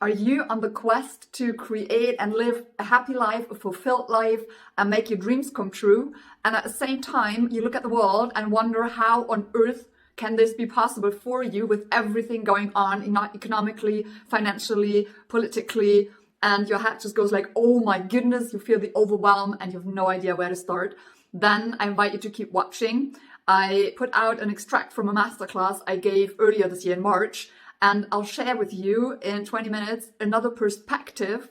Are you on the quest to create and live a happy life, a fulfilled life, and make your dreams come true? And at the same time, you look at the world and wonder how on earth can this be possible for you with everything going on, economically, financially, politically, and your head just goes like, oh my goodness, you feel the overwhelm and you have no idea where to start. Then I invite you to keep watching. I put out an extract from a masterclass I gave earlier this year in March, and I'll share with you in 20 minutes another perspective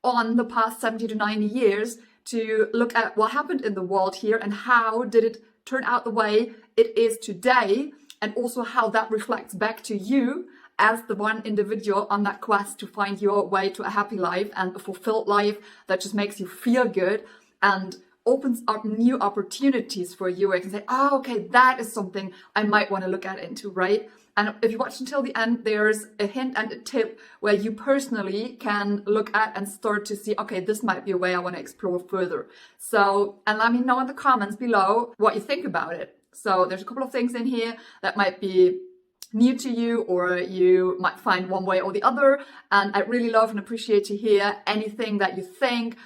on the past 70 to 90 years to look at what happened in the world here and how did it turn out the way it is today, and also how that reflects back to you as the one individual on that quest to find your way to a happy life and a fulfilled life that just makes you feel good and opens up new opportunities for you where you can say, oh, okay, that is something I might want to look at into, right? And if you watch until the end, there's a hint and a tip where you personally can look at and start to see, okay, this might be a way I want to explore further. So, and let me know in the comments below what you think about it. So there's a couple of things in here that might be new to you, or you might find one way or the other. And I really love and appreciate to hear anything that you think.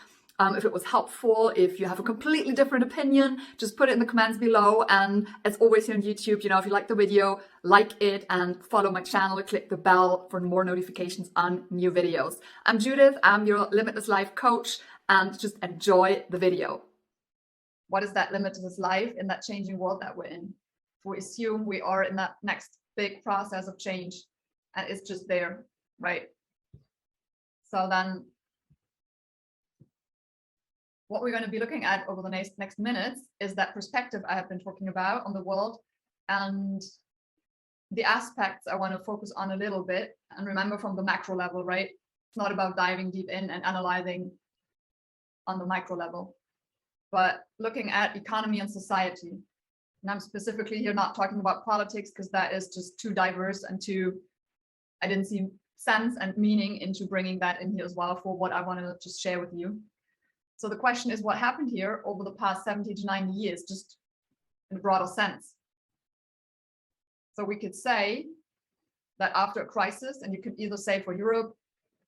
If it was helpful, if you have a completely different opinion, just put it in the comments below. And as always here on YouTube, if you like the video, like it and follow my channel, click the bell for more notifications on new videos. I'm Judith, I'm your Limitless Life coach, and just enjoy the video. What is that limitless life in that changing world that we're in? We assume we are in that next big process of change, and it's just there, right? So then what we're going to be looking at over the next minutes is that perspective I have been talking about on the world and the aspects I want to focus on a little bit. And remember, from the macro level, right? It's not about diving deep in and analyzing on the micro level, but looking at economy and society. And I'm specifically here not talking about politics because that is just too diverse and I didn't see sense and meaning into bringing that in here as well for what I want to just share with you. So the question is, what happened here over the past 70 to 90 years, just in a broader sense? So we could say that after a crisis, and you could either say for Europe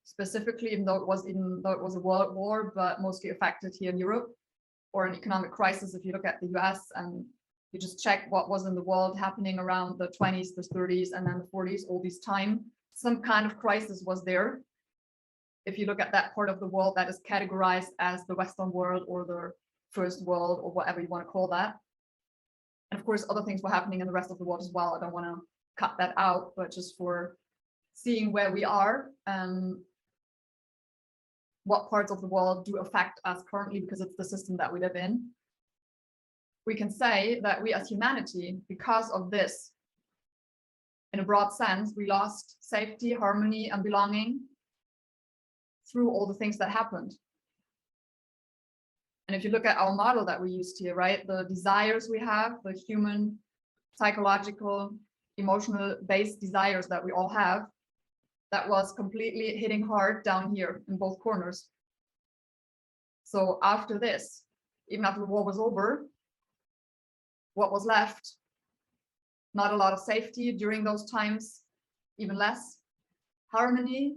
specifically, even though it was a world war, but mostly affected here in Europe, or an economic crisis if you look at the US and you just check what was in the world happening around the 20s, the 30s, and then the 40s, all this time, some kind of crisis was there. If you look at that part of the world that is categorized as the Western world or the first world or whatever you want to call that. And of course, other things were happening in the rest of the world as well. I don't want to cut that out, but just for seeing where we are and what parts of the world do affect us currently because it's the system that we live in. We can say that we as humanity, because of this, in a broad sense, we lost safety, harmony, and belonging through all the things that happened. And if you look at our model that we used here, right, the desires we have, the human, psychological, emotional based desires that we all have, that was completely hitting hard down here in both corners. So after this, even after the war was over, what was left? Not a lot of safety during those times, even less. Harmony.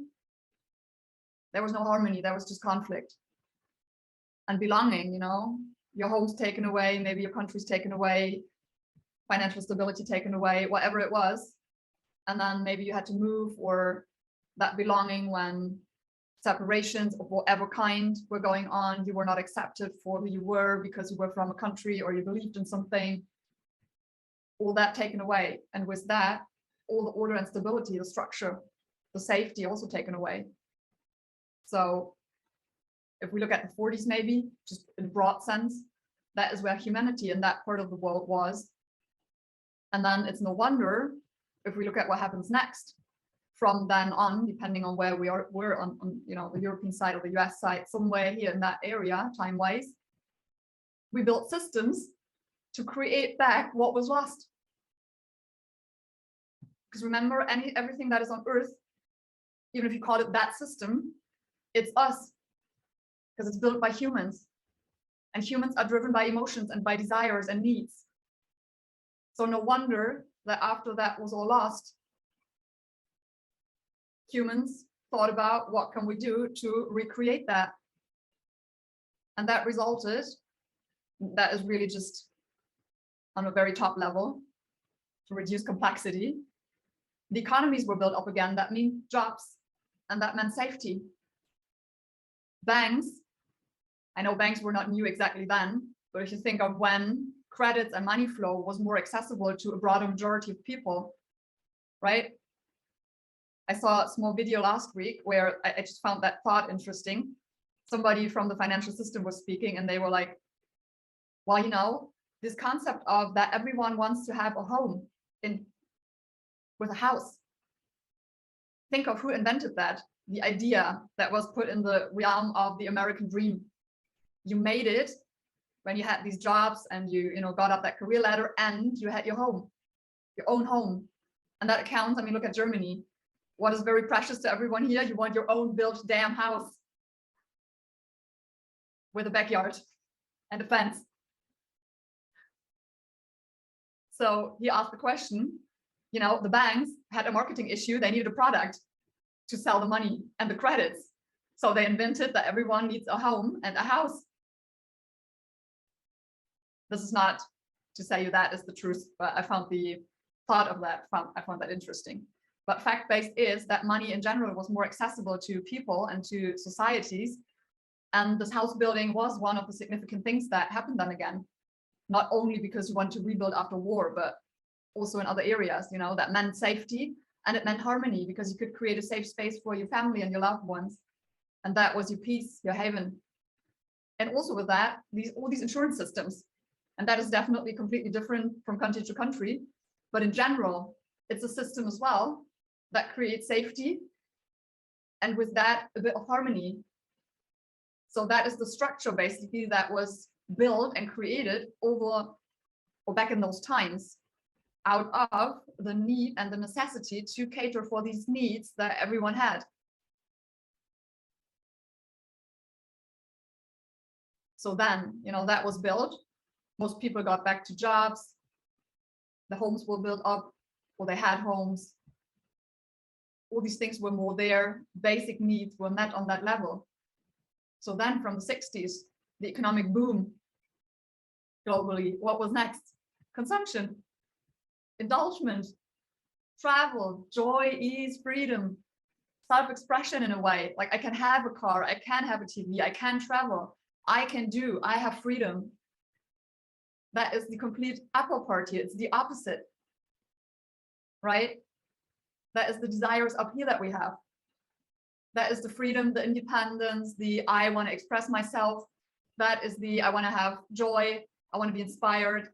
There was no harmony, there was just conflict. And belonging, your home's taken away, maybe your country's taken away, financial stability taken away, whatever it was. And then maybe you had to move, or that belonging when separations of whatever kind were going on, you were not accepted for who you were because you were from a country or you believed in something. All that taken away. And with that, all the order and stability, the structure, the safety also taken away. So if we look at the 40s, maybe just in a broad sense, that is where humanity in that part of the world was. And then it's no wonder if we look at what happens next from then on, depending on where we're on the European side or the US side, somewhere here in that area, time-wise, we built systems to create back what was lost. Because remember, everything that is on Earth, even if you call it that system, it's us, because it's built by humans. And humans are driven by emotions and by desires and needs. So no wonder that after that was all lost, humans thought about what can we do to recreate that. And that resulted, that is really just on a very top level, to reduce complexity. The economies were built up again. That means jobs, and that meant safety. Banks, I know banks were not new exactly then, but if you think of when credits and money flow was more accessible to a broader majority of people, right? I saw a small video last week where I just found that thought interesting. Somebody from the financial system was speaking, and they were like, well, you know, this concept of that everyone wants to have a home with a house. Think of who invented that. The idea that was put in the realm of the American dream. You made it when you had these jobs and you got up that career ladder, and you had your home, your own home. And that accounts, I mean, look at Germany. What is very precious to everyone here? You want your own built damn house with a backyard and a fence. So he asked the question, the banks had a marketing issue. They needed a product to sell the money and the credits. So they invented that everyone needs a home and a house. This is not to say that is the truth, but I found the thought of that, I found that interesting. But fact-based is that money in general was more accessible to people and to societies. And this house building was one of the significant things that happened then again. Not only because you want to rebuild after war, but also in other areas, that meant safety, and it meant harmony, because you could create a safe space for your family and your loved ones. And that was your peace, your haven. And also with that, all these insurance systems. And that is definitely completely different from country to country. But in general, it's a system as well that creates safety. And with that, a bit of harmony. So that is the structure basically that was built and created back in those times, out of the need and the necessity to cater for these needs that everyone had. So then, that was built. Most people got back to jobs. The homes were built up, or they had homes. All these things were more there. Basic needs were met on that level. So then from the 60s, the economic boom globally, what was next? Consumption, indulgence, travel, joy, ease, freedom, self-expression in a way. Like I can have a car, I can have a TV, I can travel, I have freedom. That is the complete upper part here. It's the opposite, right? That is the desires up here that we have. That is the freedom, the independence, the I want to express myself. That is the I want to have joy, I want to be inspired.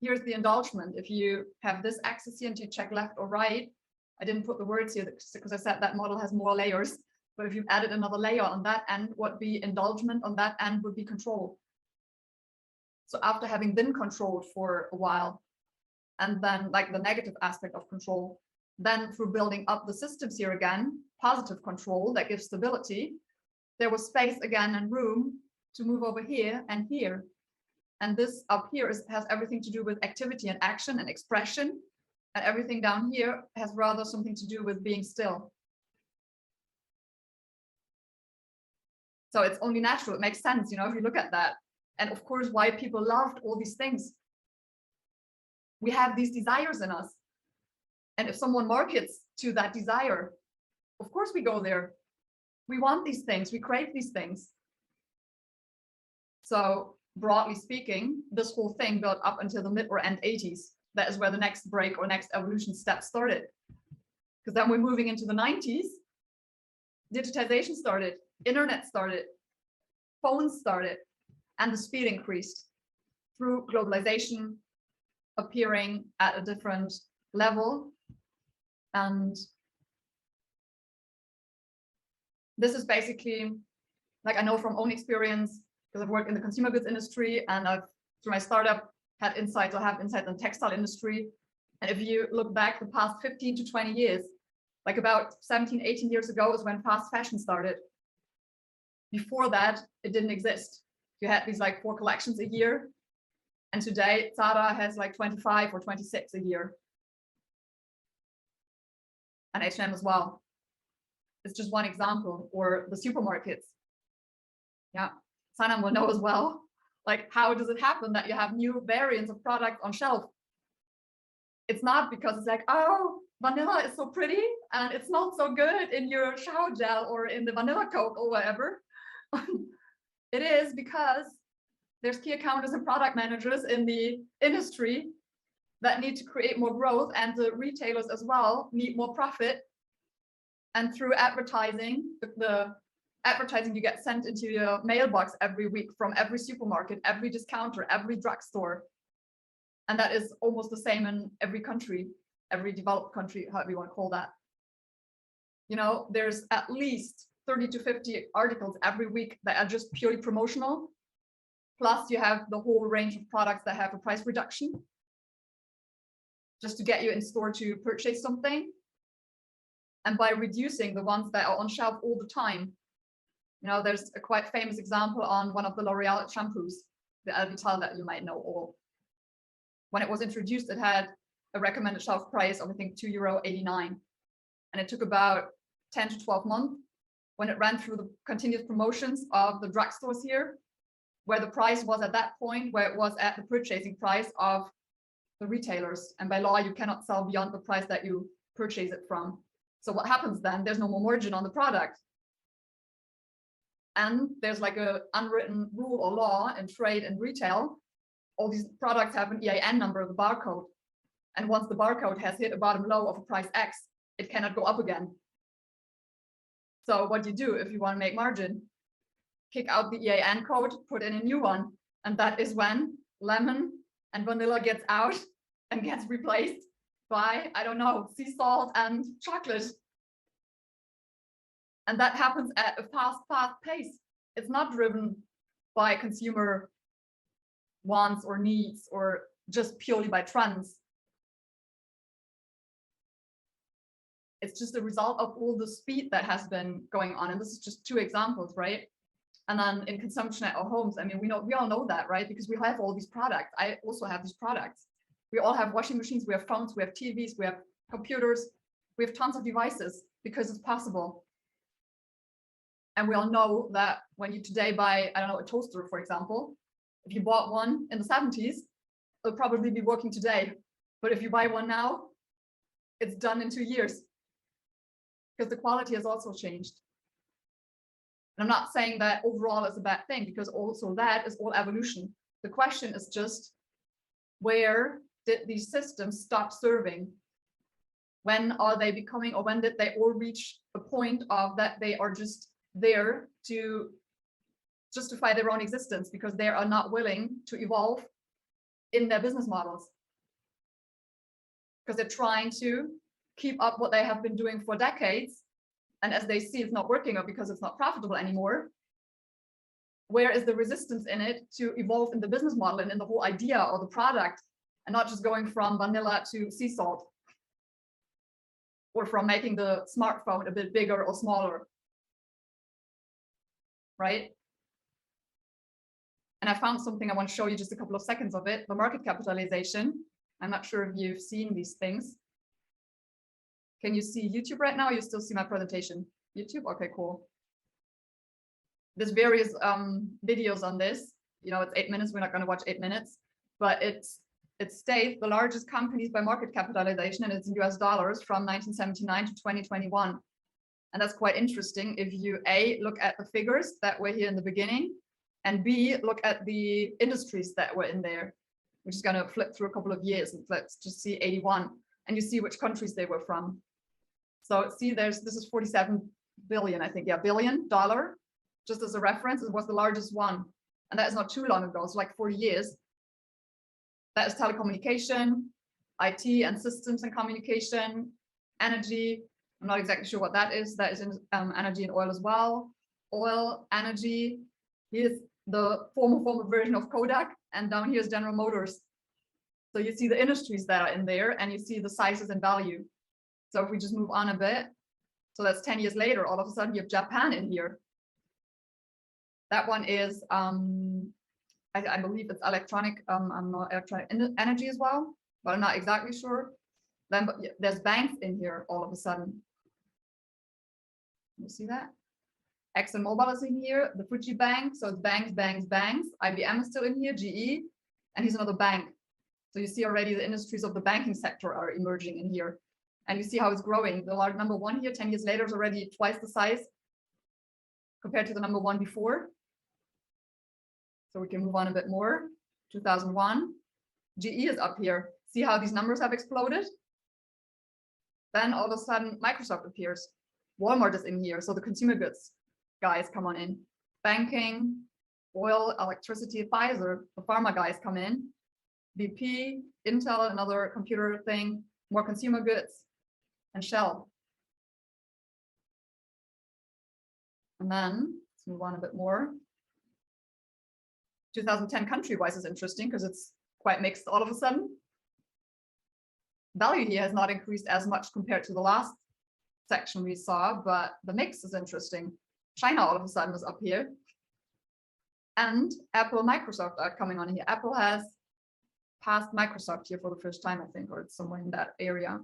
Here's the indulgence. If you have this axis here and you check left or right, I didn't put the words here because I said that model has more layers. But if you've added another layer on that end, what be indulgence on that end would be control. So after having been controlled for a while, and then like the negative aspect of control, then through building up the systems here again, positive control that gives stability, there was space again and room to move over here and here. And this up here has everything to do with activity and action and expression. And everything down here has rather something to do with being still. So it's only natural, it makes sense, if you look at that. And of course, why people loved all these things. We have these desires in us. And if someone markets to that desire, of course we go there. We want these things, we crave these things. So broadly speaking, this whole thing built up until the mid or end 80s. That is where the next break or next evolution step started. Because then we're moving into the 90s. Digitization started, internet started, phones started, and the speed increased through globalization appearing at a different level. And this is basically, like I know from own experience, because I've worked in the consumer goods industry and I've, through my startup, have insights in the textile industry. And if you look back the past 15 to 20 years, like about 17, 18 years ago is when fast fashion started. Before that, it didn't exist. You had these like 4 collections a year. And today, Zara has like 25 or 26 a year. And H&M as well. It's just one example. Or the supermarkets. Yeah, Sanam will know as well. Like, how does it happen that you have new variants of products on shelf? It's not because it's like, oh, vanilla is so pretty and it's not so good in your shower gel or in the vanilla Coke or whatever. It is because there's key accountants and product managers in the industry that need to create more growth, and the retailers as well need more profit. And through advertising, the advertising you get sent into your mailbox every week from every supermarket, every discounter, every drugstore. And that is almost the same in every country, every developed country, however you want to call that. You know, there's at least 30 to 50 articles every week that are just purely promotional. Plus you have the whole range of products that have a price reduction, just to get you in store to purchase something. And by reducing the ones that are on shelf all the time, you know, there's a quite famous example on one of the L'Oreal shampoos, the Alvital, that you might know all. When it was introduced, it had a recommended shelf price of, I think, €2.89. And it took about 10 to 12 months when it ran through the continuous promotions of the drugstores here, where the price was at that point, where it was at the purchasing price of the retailers. And by law, you cannot sell beyond the price that you purchase it from. So what happens then? There's no more margin on the product. And there's like an unwritten rule or law in trade and retail. All these products have an EIN number, the barcode. And once the barcode has hit a bottom low of a price X, it cannot go up again. So what do you do if you want to make margin? Kick out the EIN code, put in a new one. And that is when lemon and vanilla gets out and gets replaced by, I don't know, sea salt and chocolate. And that happens at a fast pace. It's not driven by consumer wants or needs or just purely by trends. It's just a result of all the speed that has been going on. And this is just two examples, right? And then in consumption at our homes, I mean, we all know that, right? Because we have all these products. I also have these products. We all have washing machines, we have phones, we have TVs, we have computers, we have tons of devices because it's possible. And we all know that when you today buy, I don't know, a toaster, for example, if you bought one in the 70s, it'll probably be working today. But if you buy one now, it's done in 2 years because the quality has also changed. And I'm not saying that overall is a bad thing, because also that is all evolution. The question is just, where did these systems stop serving? When are they becoming, or when did they all reach a point of that they are just there to justify their own existence because they are not willing to evolve in their business models? Because they're trying to keep up what they have been doing for decades. And as they see it's not working, or because it's not profitable anymore, where is the resistance in it to evolve in the business model and in the whole idea or the product, and not just going from vanilla to sea salt, or from making the smartphone a bit bigger or smaller, right? And I found something I want to show you, just a couple of seconds of it, the market capitalization. I'm not sure if you've seen these things. Can you see YouTube right now? You still see my presentation? YouTube? Okay, cool. There's various videos on this. You know, it's 8 minutes. We're not going to watch 8 minutes, but it states the largest companies by market capitalization, and it's in US dollars from 1979 to 2021. And that's quite interesting if you A, look at the figures that were here in the beginning, and B, look at the industries that were in there. We're just going to flip through a couple of years, and let's just see 81, and you see which countries they were from. So see, this is 47 billion, I think, yeah, billion dollar, just as a reference. It was the largest one, and that is not too long ago. It's like 40 years. That is telecommunication, IT and systems and communication, energy. I'm not exactly sure what that is. That is in energy and oil as well. Oil, energy. Here's the former version of Kodak, and down here is General Motors. So you see the industries that are in there, and you see the sizes and value. So if we just move on a bit, so that's 10 years later, all of a sudden you have Japan in here. That one is, I believe it's electronic, electronic energy as well, but I'm not exactly sure. Then there's banks in here all of a sudden. You see that? ExxonMobil is in here, the Fuji Bank, so it's banks, banks, banks. IBM is still in here, GE, and here's another bank. So you see already the industries of the banking sector are emerging in here. And you see how it's growing. The large number one here, 10 years later, is already twice the size compared to the number one before. So we can move on a bit more. 2001, GE is up here. See how these numbers have exploded? Then all of a sudden, Microsoft appears. Walmart is in here. So the consumer goods guys come on in. Banking, oil, electricity, Pfizer, the pharma guys come in. BP, Intel, another computer thing, more consumer goods, and Shell. And then let's move on a bit more. 2010 country-wise is interesting because it's quite mixed all of a sudden. Value here has not increased as much compared to the last section we saw, but the mix is interesting. China all of a sudden is up here. And Apple, Microsoft are coming on here. Apple has passed Microsoft here for the first time, I think, or it's somewhere in that area.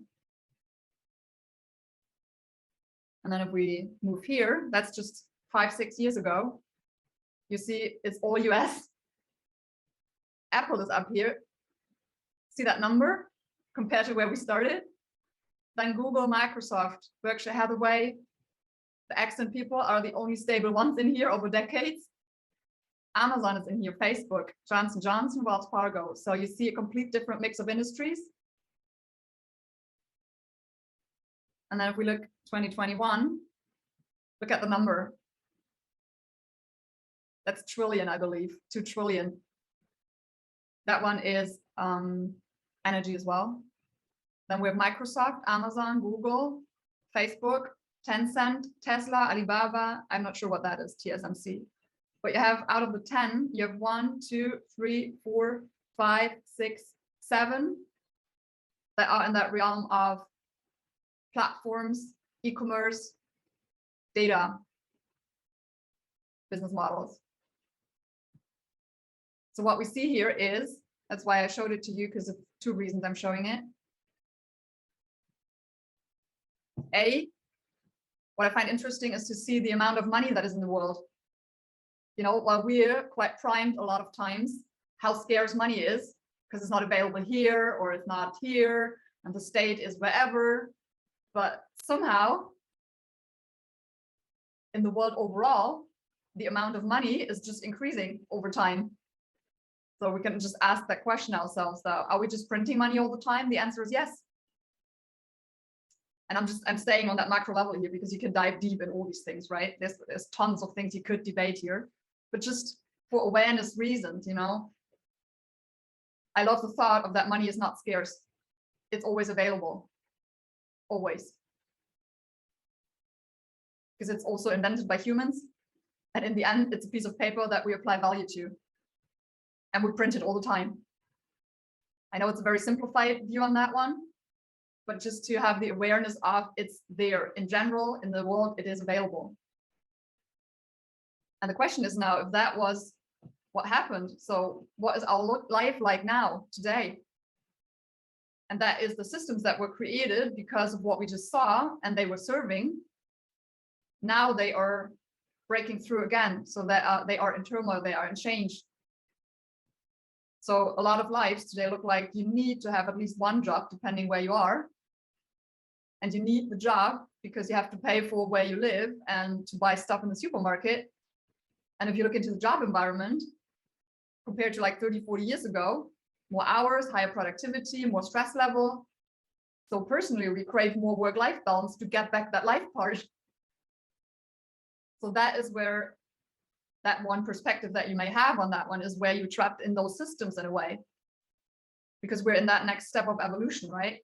And then if we move here, that's just 5-6 years ago. You see, it's all US. Apple is up here. See that number compared to where we started? Then Google, Microsoft, Berkshire Hathaway, the accent people are the only stable ones in here over decades. Amazon is in here, Facebook, Johnson & Johnson, Wells Fargo. So you see a complete different mix of industries. And then if we look 2021, look at the number. That's trillion, I believe, 2 trillion. That one is energy as well. Then we have Microsoft, Amazon, Google, Facebook, Tencent, Tesla, Alibaba. I'm not sure what that is, TSMC. But you have out of the 10, you have 1, 2, 3, 4, 5, 6, 7 that are in that realm of platforms, e-commerce, data, business models. So what we see here is, that's why I showed it to you, because of 2 reasons I'm showing it. A, what I find interesting is to see the amount of money that is in the world. You know, while we're quite primed a lot of times how scarce money is, because it's not available here or it's not here, and the state is wherever. But somehow, in the world overall, the amount of money is just increasing over time. So we can just ask that question ourselves, though. Are we just printing money all the time? The answer is yes. And I'm staying on that macro level here because you can dive deep in all these things, right? There's tons of things you could debate here, but just for awareness reasons, you know, I love the thought of that money is not scarce. It's always available, always. Because it's also invented by humans. And in the end, it's a piece of paper that we apply value to. And we print it all the time. I know it's a very simplified view on that one, but just to have the awareness of it's there. In general, in the world, it is available. And the question is now, if that was what happened, so what is our life like now, today? And that is the systems that were created because of what we just saw, and they were serving. Now they are breaking through again, so that they are in turmoil, they are in change. So a lot of lives today look like you need to have at least one job, depending where you are. And you need the job because you have to pay for where you live and to buy stuff in the supermarket. And if you look into the job environment, compared to like 30, 40 years ago, more hours, higher productivity, more stress level. So personally, we crave more work-life balance to get back that life part. So that is where that one perspective that you may have on that one is where you're trapped in those systems in a way, because we're in that next step of evolution, right?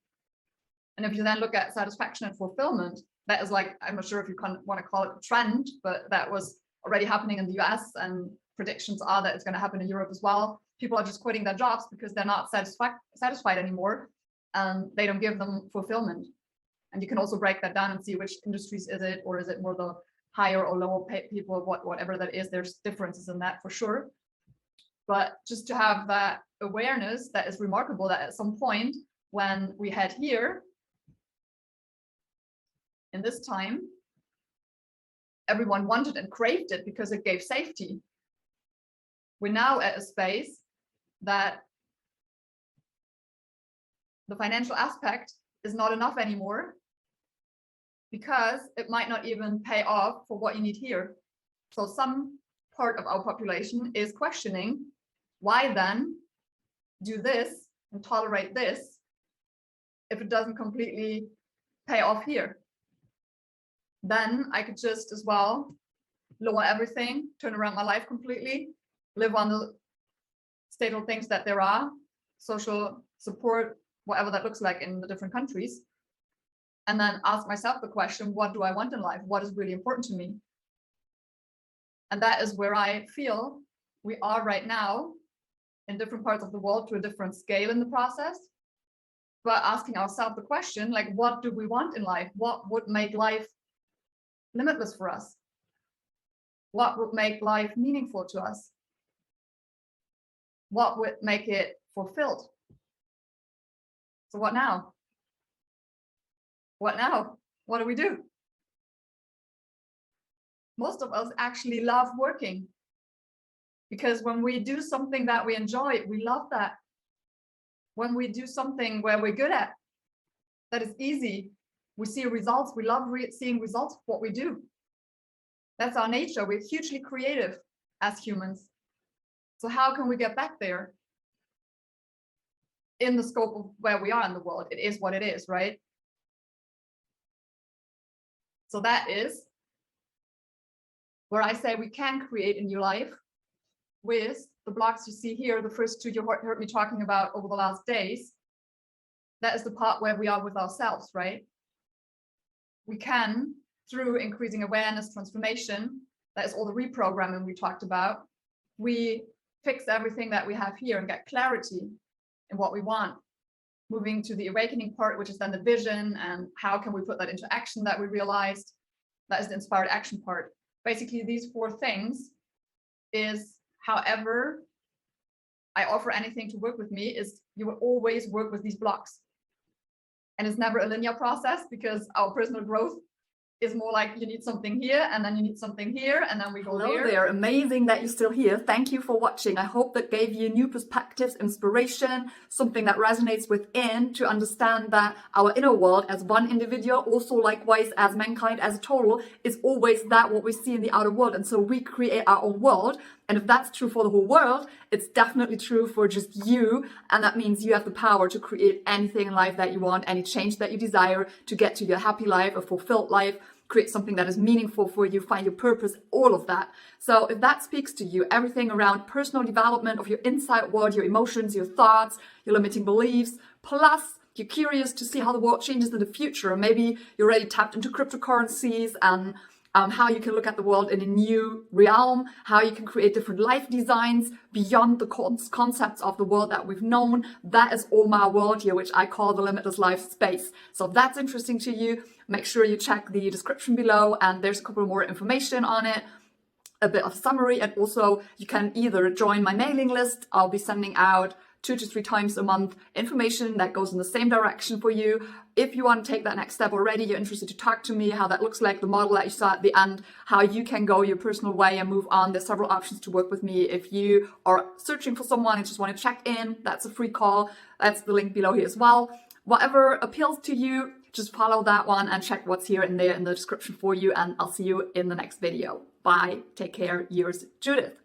And if you then look at satisfaction and fulfillment, that is like, I'm not sure if you want to call it a trend, but that was already happening in the US, and predictions are that it's going to happen in Europe as well. People are just quitting their jobs because they're not satisfied anymore, and they don't give them fulfillment. And you can also break that down and see which industries is it, or is it more the higher or lower paid people, whatever that is. There's differences in that for sure. But just to have that awareness, that is remarkable that at some point when we had here, in this time, everyone wanted and craved it because it gave safety. We're now at a space that the financial aspect is not enough anymore, because it might not even pay off for what you need here. So some part of our population is questioning, why then do this and tolerate this if it doesn't completely pay off here? Then I could just as well lower everything, turn around my life completely, live on the stable things that there are, social support, whatever that looks like in the different countries, and then ask myself the question, what do I want in life? What is really important to me? And that is where I feel we are right now in different parts of the world to a different scale in the process, but asking ourselves the question, like, what do we want in life? What would make life limitless for us? What would make life meaningful to us? What would make it fulfilled? So what now? What now? What do we do? Most of us actually love working, because when we do something that we enjoy, we love that. When we do something where we're good at, that is easy, we see results, we love seeing results of what we do. That's our nature. We're hugely creative as humans. So how can we get back there? In the scope of where we are in the world, it is what it is, right? So that is where I say we can create a new life with the blocks you see here, the first two you heard me talking about over the last days. That is the part where we are with ourselves, right? We can, through increasing awareness, transformation, that is all the reprogramming we talked about, we fix everything that we have here and get clarity in what we want. Moving to the awakening part, which is then the vision and how can we put that into action that we realized. That is the inspired action part. Basically, these four things is, however I offer anything to work with me, is you will always work with these blocks. And it's never a linear process, because our personal growth is more like you need something here and then you need something here and then we go Hello there. Amazing that you're still here. Thank you for watching. I hope that gave you new perspectives, inspiration, something that resonates within, to understand that our inner world as one individual, also likewise as mankind as a total, is always that what we see in the outer world. And so we create our own world. And if that's true for the whole world, it's definitely true for just you. And that means you have the power to create anything in life that you want, any change that you desire, to get to your happy life, a fulfilled life, create something that is meaningful for you, find your purpose, all of that. So if that speaks to you, everything around personal development of your inside world, your emotions, your thoughts, your limiting beliefs, plus you're curious to see how the world changes in the future, maybe you're already tapped into cryptocurrencies and how you can look at the world in a new realm, how you can create different life designs beyond the concepts of the world that we've known. That is all my world here, which I call the limitless life space. So if that's interesting to you, make sure you check the description below, and there's a couple more information on it, a bit of summary, and also you can either join my mailing list. I'll be sending out 2 to 3 times a month information that goes in the same direction for you. If you want to take that next step already, you're interested to talk to me, how that looks like, the model that you saw at the end, how you can go your personal way and move on. There's several options to work with me. If you are searching for someone and just want to check in, that's a free call. That's the link below here as well. Whatever appeals to you, just follow that one and check what's here and there in the description for you. And I'll see you in the next video. Bye. Take care. Yours, Judith.